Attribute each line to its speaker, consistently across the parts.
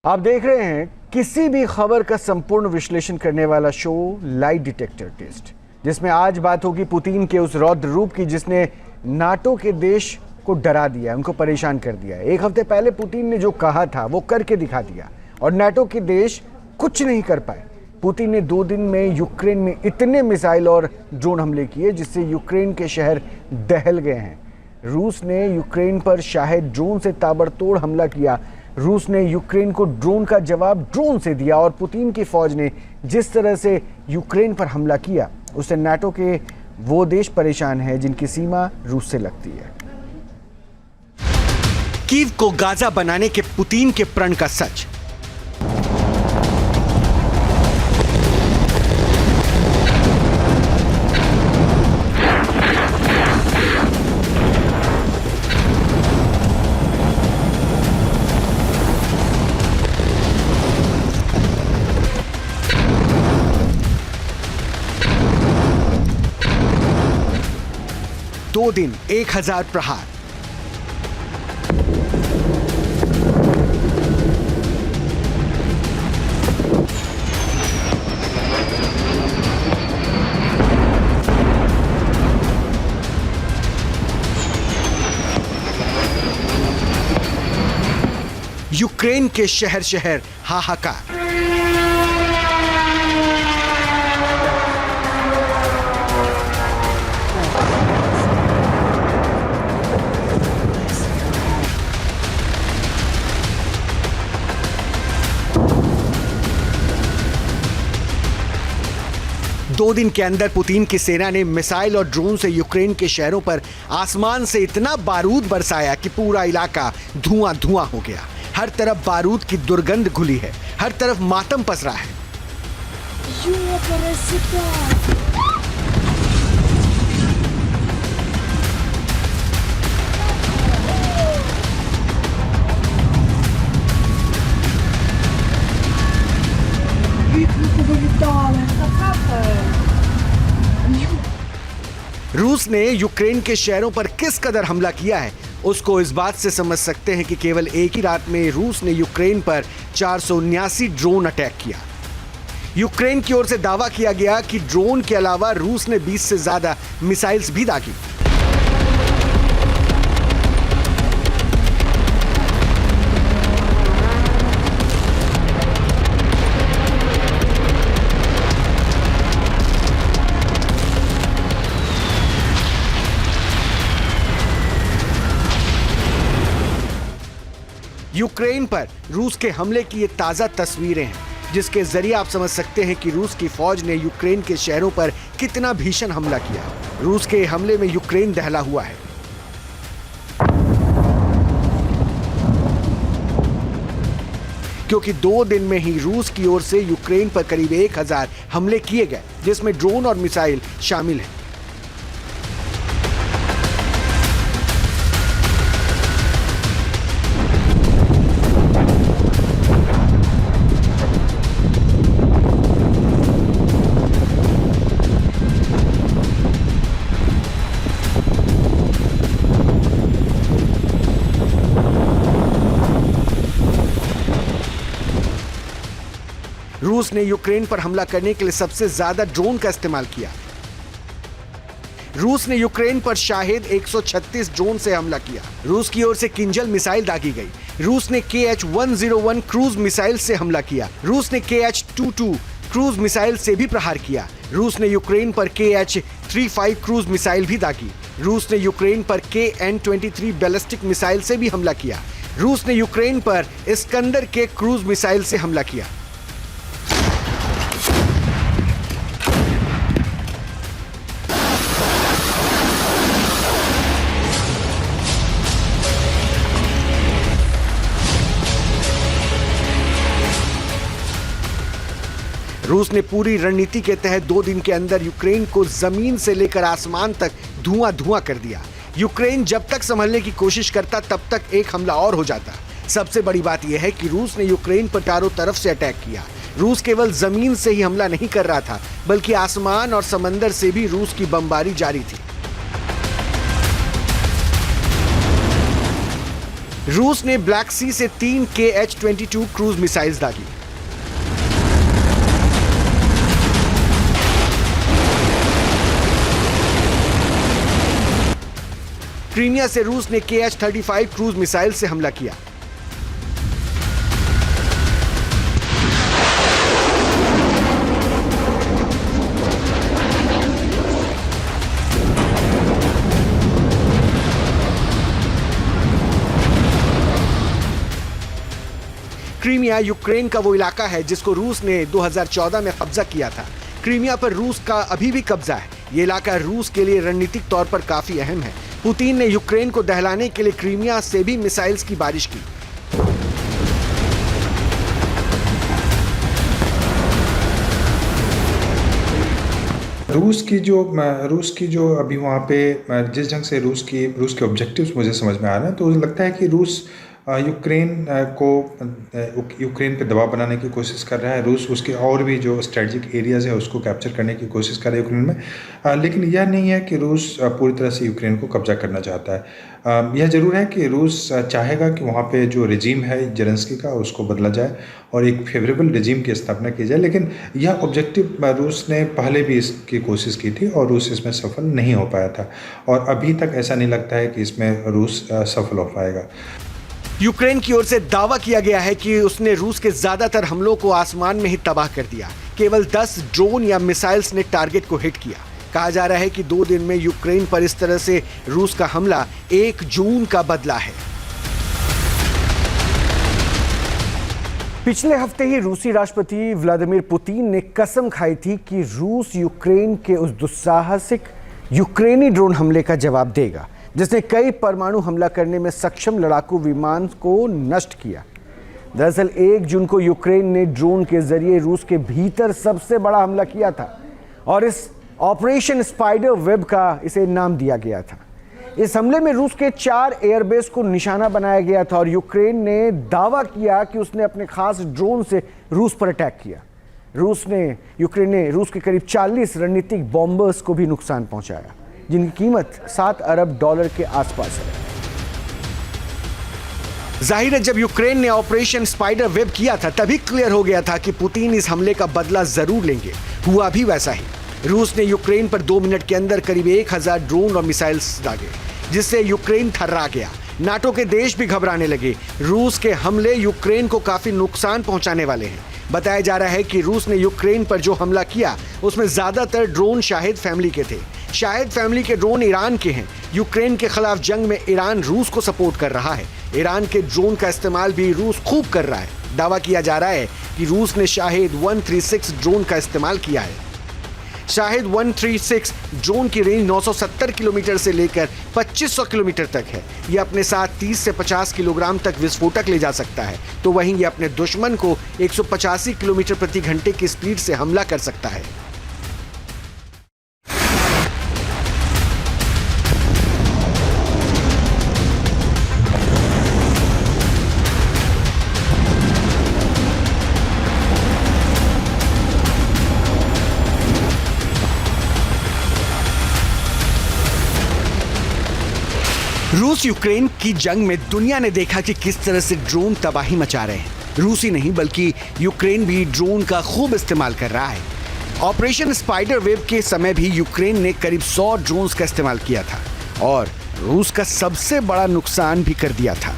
Speaker 1: आप देख रहे हैं किसी भी खबर का संपूर्ण विश्लेषण करने वाला शो लाई डिटेक्टर टेस्ट, जिसमें आज बात होगी पुतिन के उस रौद्र रूप की जिसने नाटो के देश को डरा दिया, उनको परेशान कर दिया। एक हफ्ते पहले पुतिन ने जो कहा था वो करके दिखा दिया और नाटो के देश कुछ नहीं कर पाए। पुतिन ने 2 दिन में यूक्रेन में इतने मिसाइल और ड्रोन हमले किए जिससे यूक्रेन के शहर दहल गए हैं। रूस ने यूक्रेन पर शायद ड्रोन से ताबड़तोड़ हमला किया। रूस ने यूक्रेन को ड्रोन का जवाब ड्रोन से दिया और पुतिन की फौज ने जिस तरह से यूक्रेन पर हमला किया उससे नाटो के वो देश परेशान हैं जिनकी सीमा रूस से लगती है।
Speaker 2: कीव को गाजा बनाने के पुतिन के प्रण का सच। दो दिन 1000 प्रहार। यूक्रेन के शहर शहर हाहाकार। दो दिन के अंदर पुतिन की सेना ने मिसाइल और ड्रोन से यूक्रेन के शहरों पर आसमान से इतना बारूद बरसाया कि पूरा इलाका धुआं धुआं हो गया। हर तरफ बारूद की दुर्गंध घुली है, हर तरफ मातम पसरा है। रूस ने यूक्रेन के शहरों पर किस कदर हमला किया है उसको इस बात से समझ सकते हैं कि केवल एक ही रात में रूस ने यूक्रेन पर 479 ड्रोन अटैक किया। यूक्रेन की ओर से दावा किया गया कि ड्रोन के अलावा रूस ने 20 से ज्यादा मिसाइल्स भी दागी। यूक्रेन पर रूस के हमले की ये ताजा तस्वीरें हैं जिसके जरिए आप समझ सकते हैं कि रूस की फौज ने यूक्रेन के शहरों पर कितना भीषण हमला किया। रूस के हमले में यूक्रेन दहला हुआ है। क्योंकि 2 दिन में ही रूस की ओर से यूक्रेन पर करीब 1000 हमले किए गए जिसमें ड्रोन और मिसाइल शामिल हैं। रूस ने यूक्रेन पर हमला करने के लिए सबसे ज्यादा ड्रोन का इस्तेमाल किया। रूस ने यूक्रेन पर शाहिद 136 ड्रोन से हमला किया। रूस की ओर से किंजल मिसाइल दागी गई। रूस ने KH-101 क्रूज मिसाइल से हमला किया। रूस ने KH-22 क्रूज मिसाइल से भी प्रहार किया। रूस ने यूक्रेन पर KH-35 क्रूज मिसाइल भी दागी। रूस ने यूक्रेन पर KN-23 बैलिस्टिक मिसाइल से भी हमला किया। रूस ने यूक्रेन पर इस्कंदर के क्रूज मिसाइल से हमला किया। रूस ने पूरी रणनीति के तहत 2 दिन के अंदर यूक्रेन को जमीन से लेकर आसमान तक धुआं धुआं कर दिया। यूक्रेन जब तक संभलने की कोशिश करता तब तक एक हमला और हो जाता। सबसे बड़ी बात यह है कि रूस ने यूक्रेन पर चारों तरफ से अटैक किया। रूस केवल जमीन से ही हमला नहीं कर रहा था बल्कि आसमान और समंदर से भी रूस की बमबारी जारी थी। रूस ने ब्लैक सी से 3 KH-22 क्रूज मिसाइल्स दागी। क्रीमिया से रूस ने KH-35 क्रूज मिसाइल से हमला किया। क्रीमिया यूक्रेन का वो इलाका है जिसको रूस ने 2014 में कब्जा किया था। क्रीमिया पर रूस का अभी भी कब्जा है। ये इलाका रूस के लिए रणनीतिक तौर पर काफी अहम है। पुतिन ने यूक्रेन को दहलाने के लिए क्रीमिया से भी मिसाइल्स की बारिश की।
Speaker 3: रूस की जो अभी वहाँ पे जिस ढंग से रूस के ऑब्जेक्टिव्स मुझे समझ में आ रहे हैं, तो मुझे लगता है कि रूस यूक्रेन पे दबाव बनाने की कोशिश कर रहा है। रूस उसके और भी जो स्ट्रेटजिक एरियाज़ है उसको कैप्चर करने की कोशिश कर रहा है यूक्रेन में। लेकिन यह नहीं है कि रूस पूरी तरह से यूक्रेन को कब्जा करना चाहता है। यह ज़रूर है कि रूस चाहेगा कि वहाँ पे जो रिजीम है जेलेंस्की का उसको बदला जाए और एक फेवरेबल रिजीम की स्थापना की जाए। लेकिन यह ऑब्जेक्टिव रूस ने पहले भी इसकी कोशिश की थी और रूस इसमें सफल नहीं हो पाया था, और अभी तक ऐसा नहीं लगता है कि इसमें रूस सफल हो पाएगा।
Speaker 2: यूक्रेन की ओर से दावा किया गया है कि उसने रूस के ज्यादातर हमलों को आसमान में ही तबाह कर दिया। केवल 10 ड्रोन या मिसाइल्स ने टारगेट को हिट किया। कहा जा रहा है कि 2 दिन में यूक्रेन पर इस तरह से रूस का हमला 1 जून का बदला है।
Speaker 1: पिछले हफ्ते ही रूसी राष्ट्रपति व्लादिमीर पुतिन ने कसम खाई थी कि रूस यूक्रेन के उस दुस्साहसिक यूक्रेनी ड्रोन हमले का जवाब देगा जिसने कई परमाणु हमला करने में सक्षम लड़ाकू विमान को नष्ट किया। दरअसल 1 जून को यूक्रेन ने ड्रोन के जरिए रूस के भीतर सबसे बड़ा हमला किया था और इस ऑपरेशन स्पाइडर वेब का इसे नाम दिया गया था। इस हमले में रूस के 4 एयरबेस को निशाना बनाया गया था और यूक्रेन ने दावा किया कि उसने अपने खास ड्रोन से रूस पर अटैक किया। यूक्रेन ने रूस के करीब 40 रणनीतिक बॉम्बर्स को भी नुकसान पहुंचाया जिनकी कीमत $7 अरब के आसपास है।
Speaker 2: जाहिर है, जब यूक्रेन ने ऑपरेशन स्पाइडर वेब किया था तभी क्लियर हो गया था कि पुतिन इस हमले का बदला जरूर लेंगे। हुआ भी वैसा ही। रूस ने यूक्रेन पर 2 मिनट के अंदर करीब 1000 ड्रोन और मिसाइल्स दागे जिससे यूक्रेन थर्रा गया। नाटो के देश भी घबराने लगे। रूस के हमले यूक्रेन को काफी नुकसान पहुंचाने वाले हैं। बताया जा रहा है कि रूस ने यूक्रेन पर जो हमला किया उसमें ज्यादातर ड्रोन शाहिद फैमिली के थे। शाहिद फैमिली के ड्रोन ईरान के हैं। यूक्रेन के खिलाफ जंग में ईरान रूस को सपोर्ट कर रहा है। ईरान के ड्रोन का इस्तेमाल भी रूस खूब कर रहा है। दावा किया जा रहा है कि रूस ने शाहिद 136 ड्रोन का इस्तेमाल किया है। शाहिद 136 ड्रोन की रेंज 970 किलोमीटर से लेकर 2500 किलोमीटर तक है। यह अपने साथ 30 से 50 किलोग्राम तक विस्फोटक ले जा सकता है, तो वहीं यह अपने दुश्मन को 185 किलोमीटर प्रति घंटे की स्पीड से हमला कर सकता है। रूस यूक्रेन की जंग में दुनिया ने देखा कि किस तरह से ड्रोन तबाही मचा रहे हैं। रूसी नहीं बल्कि यूक्रेन भी ड्रोन का खूब इस्तेमाल कर रहा है। ऑपरेशन स्पाइडर वेब के समय भी यूक्रेन ने करीब 100 ड्रोन्स का इस्तेमाल किया था और रूस का सबसे बड़ा नुकसान भी कर दिया था।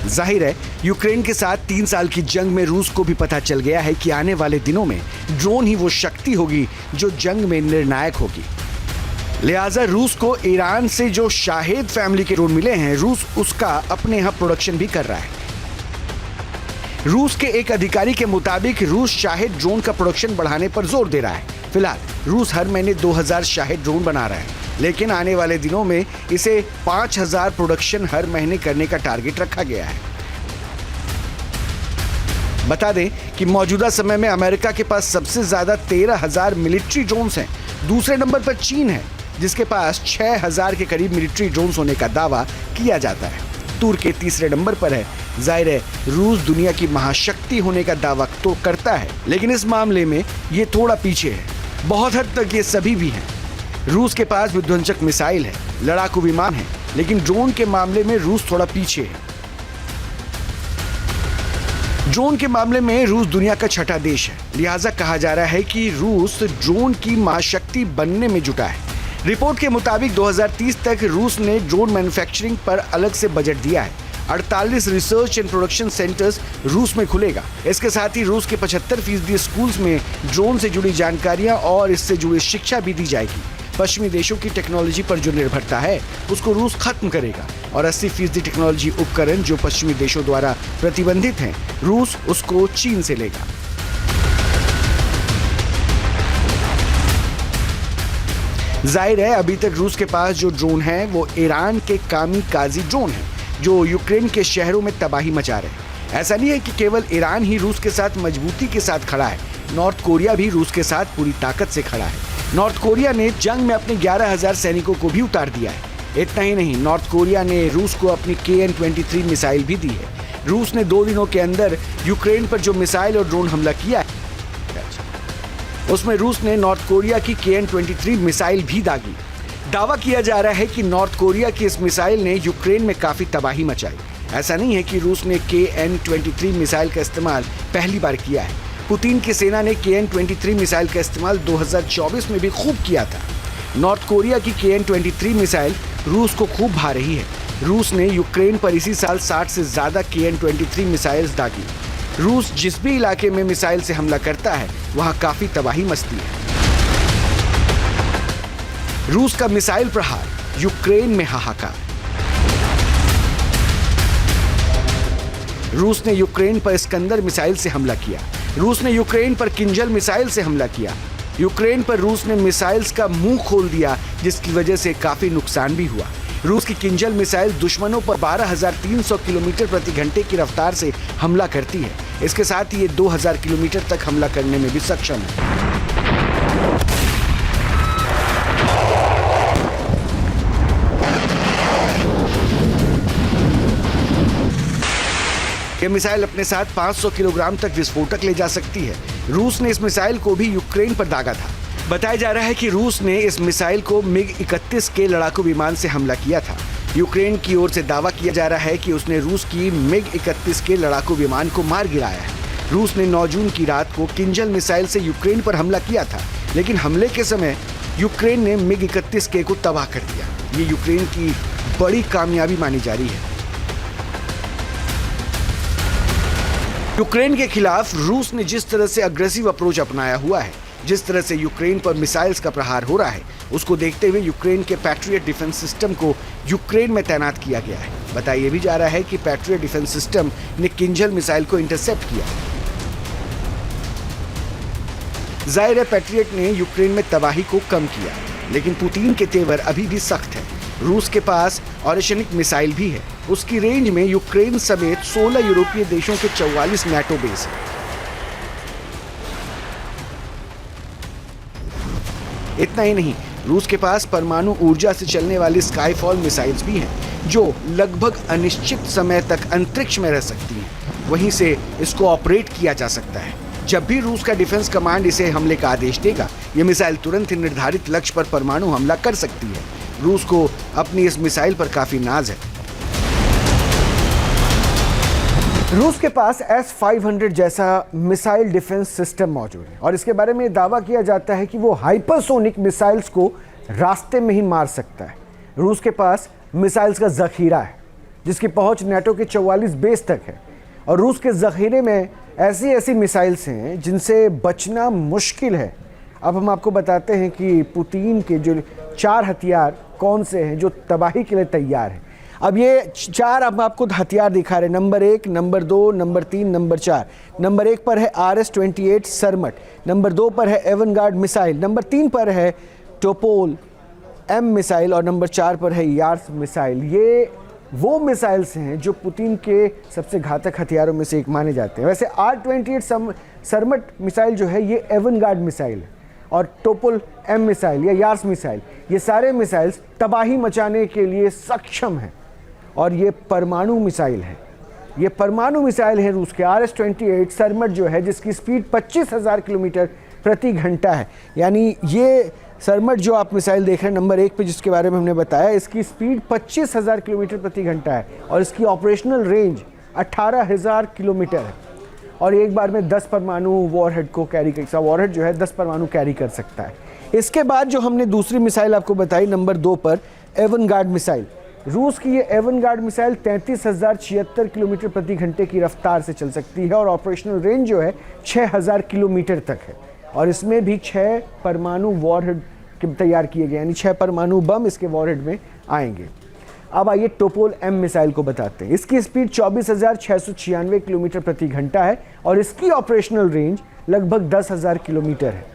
Speaker 2: जाहिर है, यूक्रेन के साथ 3 साल की जंग में रूस को भी पता चल गया है कि आने वाले दिनों में ड्रोन ही वो शक्ति होगी जो जंग में निर्णायक होगी। लिहाजा रूस को ईरान से जो शाहिद फैमिली के ड्रोन मिले हैं, रूस उसका अपने यहाँ प्रोडक्शन भी कर रहा है। रूस के एक अधिकारी के मुताबिक रूस शाहिद ड्रोन का प्रोडक्शन बढ़ाने पर जोर दे रहा है। फिलहाल रूस हर महीने 2000 शाहिद ड्रोन बना रहा है, लेकिन आने वाले दिनों में इसे 5000 प्रोडक्शन हर महीने करने का टारगेट रखा गया है। बता दें कि मौजूदा समय में अमेरिका के पास सबसे ज्यादा 13,000 मिलिट्री ड्रोन्स हैं। दूसरे नंबर पर चीन है जिसके पास 6000 के करीब मिलिट्री ड्रोन्स होने का दावा किया जाता है। तुर्की तीसरे नंबर पर है। जाहिर है, रूस दुनिया की महाशक्ति होने का दावा तो करता है, लेकिन इस मामले में ये थोड़ा पीछे है। बहुत हद तक ये सभी भी हैं। रूस के पास विध्वंसक मिसाइल है, लड़ाकू विमान है, लेकिन ड्रोन के मामले में रूस थोड़ा पीछे है। ड्रोन के मामले में रूस दुनिया का छठा देश है, लिहाजा कहा जा रहा है कि रूस ड्रोन की महाशक्ति बनने में जुटा है। रिपोर्ट के मुताबिक 2030 तक रूस ने ड्रोन मैन्युफैक्चरिंग पर अलग से बजट दिया है। 48 रिसर्च एंड प्रोडक्शन सेंटर्स रूस में खुलेगा। इसके साथ ही रूस के 75% स्कूल्स में ड्रोन से जुड़ी जानकारियां और इससे जुड़ी शिक्षा भी दी जाएगी। पश्चिमी देशों की टेक्नोलॉजी पर जो निर्भरता है उसको रूस खत्म करेगा और 80% टेक्नोलॉजी उपकरण जो पश्चिमी देशों द्वारा प्रतिबंधित हैं, रूस उसको चीन से लेगा। जाहिर है अभी तक रूस के पास जो ड्रोन है वो ईरान के कामिकाज़ी ड्रोन है जो यूक्रेन के शहरों में तबाही मचा रहे हैं। ऐसा नहीं है कि केवल ईरान ही रूस के साथ मजबूती के साथ खड़ा है, नॉर्थ कोरिया भी रूस के साथ पूरी ताकत से खड़ा है। नॉर्थ कोरिया ने जंग में अपने 11,000 सैनिकों को भी उतार दिया है। इतना ही नहीं, नॉर्थ कोरिया ने रूस को अपनी KN-23 मिसाइल भी दी है। रूस ने 2 दिनों के अंदर यूक्रेन पर जो मिसाइल और ड्रोन हमला किया है उसमें रूस ने नॉर्थ कोरिया की KN-23 मिसाइल भी दागी। दावा किया जा रहा है कि नॉर्थ कोरिया की इस मिसाइल ने यूक्रेन में काफी तबाही मचाई। ऐसा नहीं है कि रूस ने KN-23 मिसाइल का इस्तेमाल पहली बार किया है। पुतिन की सेना ने KN-23 मिसाइल का इस्तेमाल 2024 में भी खूब किया था। नॉर्थ कोरिया की KN-23 मिसाइल रूस को खूब भा रही है। रूस ने यूक्रेन पर इसी साल 60 से ज्यादा KN-23 मिसाइल्स दागी। रूस जिस भी इलाके में मिसाइल से हमला करता है वहां काफी तबाही मचती है। रूस का मिसाइल प्रहार, यूक्रेन में हाहाकार। रूस ने यूक्रेन पर इस्कंदर मिसाइल से हमला किया। रूस ने यूक्रेन पर किंजल मिसाइल से हमला किया। यूक्रेन पर रूस ने मिसाइल्स का मुंह खोल दिया जिसकी वजह से काफी नुकसान भी हुआ। रूस की किंजल मिसाइल दुश्मनों पर 12,300 किलोमीटर प्रति घंटे की रफ्तार से हमला करती है। इसके साथ ही ये 2,000 किलोमीटर तक हमला करने में भी सक्षम है। यह मिसाइल अपने साथ 500 किलोग्राम तक विस्फोटक ले जा सकती है। रूस ने इस मिसाइल को भी यूक्रेन पर दागा था। बताया जा रहा है कि रूस ने इस मिसाइल को MiG-31 के लड़ाकू विमान से हमला किया था। यूक्रेन की ओर से दावा किया जा रहा है कि उसने रूस की MiG-31 के लड़ाकू विमान को मार गिराया है। रूस ने 9 जून की रात को किंजल मिसाइल से यूक्रेन पर हमला किया था, लेकिन हमले के समय यूक्रेन ने MiG-31 के को तबाह कर दिया। ये यूक्रेन की बड़ी कामयाबी मानी जा रही है। यूक्रेन के खिलाफ रूस ने जिस तरह से अग्रेसिव अप्रोच अपनाया हुआ है, जिस तरह से यूक्रेन पर मिसाइल्स का प्रहार हो रहा है, उसको देखते हुए यूक्रेन के पैट्रियट डिफेंस सिस्टम को यूक्रेन में तैनात किया गया है। बताया भी जा रहा है कि पैट्रियट डिफेंस सिस्टम ने किंजल मिसाइल को इंटरसेप्ट किया। जाहिर है पैट्रियट ने यूक्रेन में तबाही को कम किया, लेकिन पुतिन के तेवर अभी भी सख्त है। रूस के पास ऑरिशनिक मिसाइल भी है। उसकी रेंज में यूक्रेन समेत 16 यूरोपीय देशों के 44 नाटो बेस हैं। इतना ही नहीं, रूस के पास परमाणु ऊर्जा से चलने वाली स्काईफॉल मिसाइल्स भी हैं, जो लगभग अनिश्चित समय तक अंतरिक्ष में रह सकती हैं। वहीं से इसको ऑपरेट किया जा सकता है। जब भी रूस का डिफेंस कमांड इसे हमले का आदेश देगा, ये मिसाइल तुरंत ही निर्धारित लक्ष्य पर परमाणु हमला कर सकती है। रूस को अपनी इस मिसाइल पर काफी नाज है।
Speaker 1: रूस के पास S-500 जैसा मिसाइल डिफेंस सिस्टम मौजूद है और इसके बारे में दावा किया जाता है कि वो हाइपरसोनिक मिसाइल्स को रास्ते में ही मार सकता है। रूस के पास मिसाइल्स का जखीरा है जिसकी पहुंच नाटो के 44 बेस तक है और रूस के जखीरे में ऐसी ऐसी मिसाइल्स हैं जिनसे बचना मुश्किल है। अब हम आपको बताते हैं कि पुतिन के जो 4 हथियार कौन से हैं जो तबाही के लिए तैयार हैं। अब ये 4 हम आपको हथियार दिखा रहे हैं, number 1, number 2, number 3, number 4। Number 1 पर है RS-28 सरमट, नंबर 2 पर है एवनगार्ड मिसाइल, नंबर 3 पर है टोपोल M मिसाइल और नंबर 4 पर है यार्स मिसाइल। ये वो मिसाइल्स हैं जो पुतिन के सबसे घातक हथियारों में से एक माने जाते हैं। वैसे R-28 सरमट मिसाइल जो है ये एवनगार्ड मिसाइल है और टोपोल M मिसाइल या यार्स मिसाइल, ये सारे मिसाइल्स तबाही मचाने के लिए सक्षम हैं और ये परमाणु मिसाइल है। ये परमाणु मिसाइल है रूस के। RS-28 सरमट जो है जिसकी स्पीड 25,000 किलोमीटर प्रति घंटा है। यानी ये सरमट जो आप मिसाइल देख रहे हैं नंबर 1 पे जिसके बारे में हमने बताया, इसकी स्पीड 25,000 किलोमीटर प्रति घंटा है और इसकी ऑपरेशनल रेंज 18,000 किलोमीटर है। और एक बार में 10 परमाणु वॉरहेड को कैरी कर, वॉरहेड जो है 10 परमाणु कैरी कर सकता है। इसके बाद जो हमने दूसरी मिसाइल आपको बताई नंबर 2 पर, एवनगार्ड मिसाइल। रूस की ये एवनगार्ड मिसाइल 33,076 किलोमीटर प्रति घंटे की रफ्तार से चल सकती है और ऑपरेशनल रेंज जो है 6,000 किलोमीटर तक है। और इसमें भी 6 परमाणु वॉरहेड तैयार किए गए, यानी 6 परमाणु बम इसके वॉरहेड में आएंगे। अब आइए टोपोल एम मिसाइल को बताते हैं। इसकी स्पीड 24,696 किलोमीटर प्रति घंटा है और इसकी ऑपरेशनल रेंज लगभग 10,000 किलोमीटर है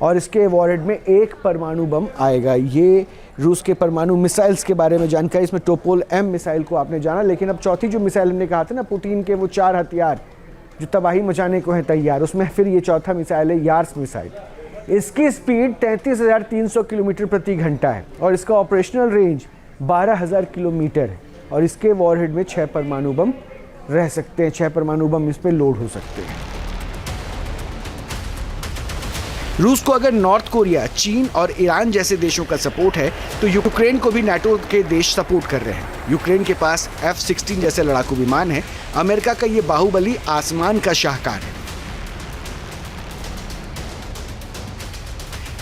Speaker 1: और इसके वॉरहेड में 1 परमाणु बम आएगा। ये रूस के परमाणु मिसाइल्स के बारे में जानकारी। इसमें टोपोल एम मिसाइल को आपने जाना, लेकिन अब चौथी जो मिसाइल हमने कहा था ना, पुतिन के वो 4 हथियार जो तबाही मचाने को हैं तैयार, उसमें फिर ये चौथा मिसाइल है यार्स मिसाइल। इसकी स्पीड 33,300 किलोमीटर प्रति घंटा है और इसका ऑपरेशनल रेंज 12,000 किलोमीटर है और इसके वॉरहेड में 6 परमाणु बम रह सकते हैं, 6 परमाणु बम इस पर लोड हो सकते हैं।
Speaker 2: रूस को अगर नॉर्थ कोरिया, चीन और ईरान जैसे देशों का सपोर्ट है तो यूक्रेन को भी नाटो के देश सपोर्ट कर रहे हैं। यूक्रेन के पास F-16 जैसे लड़ाकू विमान है। अमेरिका का ये बाहुबली आसमान का शाहकार है।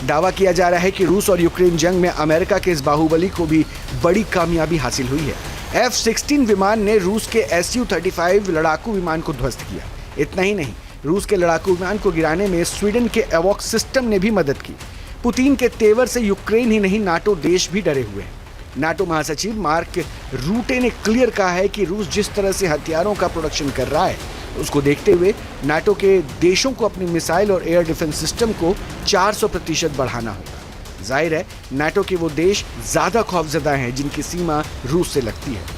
Speaker 2: दावा किया जा रहा है कि रूस और यूक्रेन जंग में अमेरिका के इस बाहुबली को भी बड़ी कामयाबी हासिल हुई है। F-16 विमान ने रूस के Su-35 लड़ाकू विमान को ध्वस्त किया। इतना ही नहीं, रूस के लड़ाकू विमान को गिराने में स्वीडन के एवॉक्स सिस्टम ने भी मदद की। पुतिन के तेवर से यूक्रेन ही नहीं, नाटो देश भी डरे हुए हैं। नाटो महासचिव मार्क रूटे ने क्लियर कहा है कि रूस जिस तरह से हथियारों का प्रोडक्शन कर रहा है, उसको देखते हुए नाटो के देशों को अपनी मिसाइल और एयर डिफेंस सिस्टम को 400% बढ़ाना होगा। जाहिर है, नाटो के वो देश ज्यादा खौफजदा हैं जिनकी सीमा रूस से लगती है।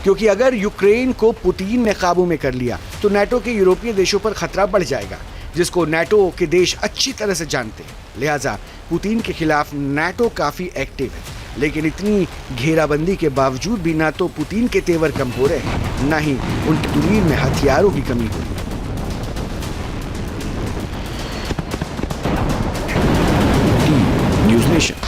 Speaker 2: क्योंकि अगर यूक्रेन को पुतिन ने काबू में कर लिया तो नाटो के यूरोपीय देशों पर खतरा बढ़ जाएगा, जिसको नाटो के देश अच्छी तरह से जानते हैं। लिहाजा पुतिन के खिलाफ नाटो काफी एक्टिव है, लेकिन इतनी घेराबंदी के बावजूद भी ना तो पुतिन के तेवर कम हो रहे हैं, ना ही उनकी तुरीर में हथियारों की कमी हो रही है। News nation.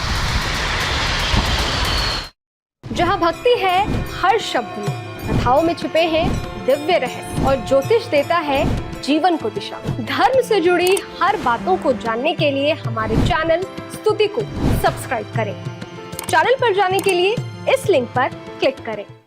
Speaker 4: जहाँ भक्ति है हर शब्द में, कथाओं में छुपे हैं दिव्य रहस्य और ज्योतिष देता है जीवन को दिशा। धर्म से जुड़ी हर बातों को जानने के लिए हमारे चैनल स्तुति को सब्सक्राइब करें। चैनल पर जाने के लिए इस लिंक पर क्लिक करें।